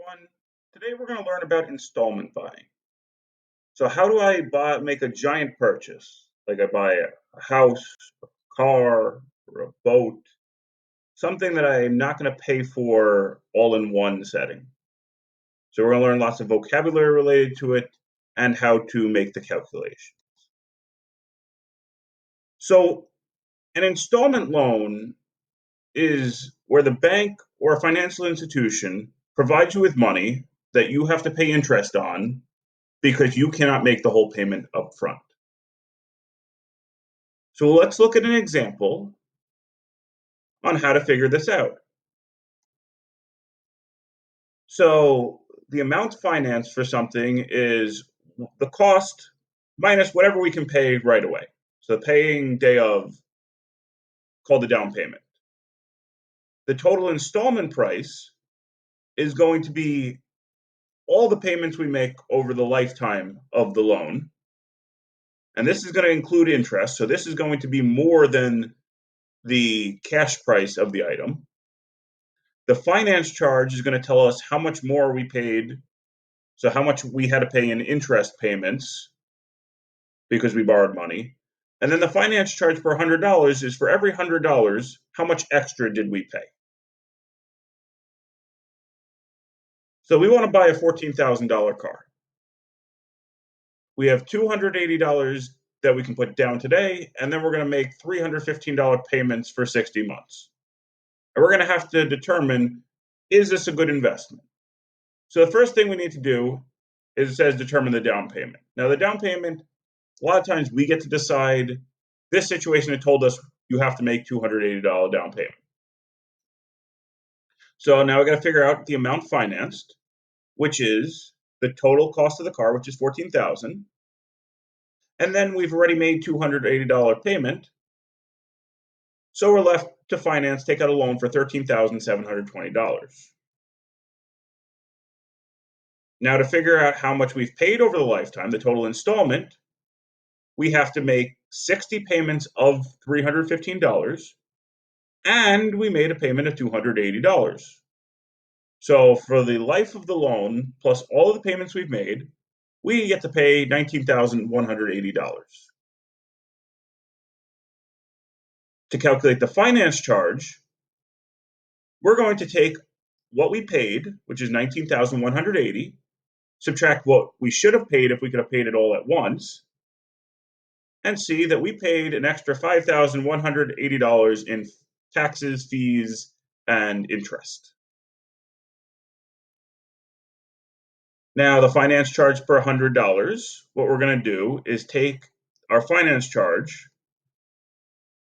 everyone. Today we're going to learn about installment buying. So, how do I make a giant purchase? Like I buy a house, a car, or a boat, something that I'm not going to pay for all in one setting. So, we're going to learn lots of vocabulary related to it and how to make the calculation. So, an installment loan is where the bank or a financial institution provides you with money that you have to pay interest on because you cannot make the whole payment up front. So let's look at an example on how to figure this out. So the amount financed for something is the cost minus whatever we can pay right away. So the paying day of, called the down payment. The total installment price is going to be all the payments we make over the lifetime of the loan. And this is going to include interest. So this is going to be more than the cash price of the item. The finance charge is going to tell us how much more we paid, so how much we had to pay in interest payments because we borrowed money. And then the finance charge per $100 is for every $100, how much extra did we pay? So we want to buy a $14,000 car. We have $280 that we can put down today, and then we're going to make $315 payments for 60 months. And we're going to have to determine, is this a good investment? So the first thing we need to do is it says determine the down payment. Now the down payment, a lot of times we get to decide. This situation, it told us you have to make $280 down payment. So now we got to figure out the amount financed, which is the total cost of the car, which is $14,000. And then we've already made $280 payment. So we're left to finance, take out a loan for $13,720. Now to figure out how much we've paid over the lifetime, the total installment, we have to make 60 payments of $315, and we made a payment of $280. So for the life of the loan, plus all of the payments we've made, we get to pay $19,180. To calculate the finance charge, we're going to take what we paid, which is $19,180, subtract what we should have paid if we could have paid it all at once, and see that we paid an extra $5,180 in taxes, fees, and interest. Now, the finance charge per $100, what we're going to do is take our finance charge,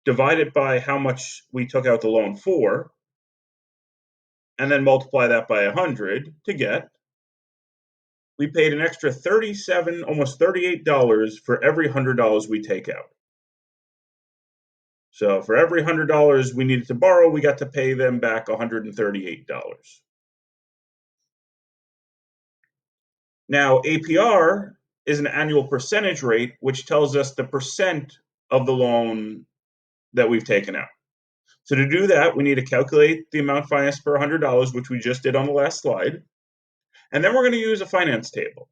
divide it by how much we took out the loan for, and then multiply that by 100 to get. We paid an extra $37, almost $38 for every $100 we take out. So for every $100 we needed to borrow, we got to pay them back $138. Now, APR is an annual percentage rate, which tells us the percent of the loan that we've taken out. So to do that, we need to calculate the amount financed per $100, which we just did on the last slide. And then we're going to use a finance table.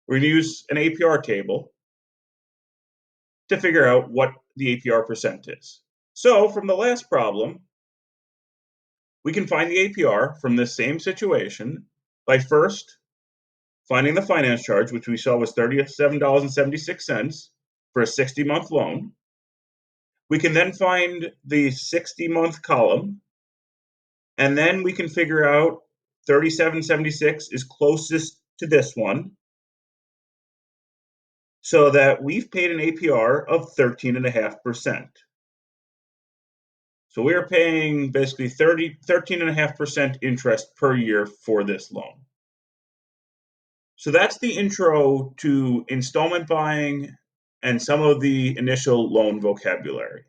We're going to use an APR table to figure out what the APR percent is. So from the last problem, we can find the APR from this same situation by first finding the finance charge, which we saw was $37.76 for a 60-month loan. We can then find the 60-month column, and then we can figure out 37.76 is closest to this one, so that we've paid an APR of 13.5%. So we are paying basically 13.5% interest per year for this loan. So that's the intro to installment buying and some of the initial loan vocabulary.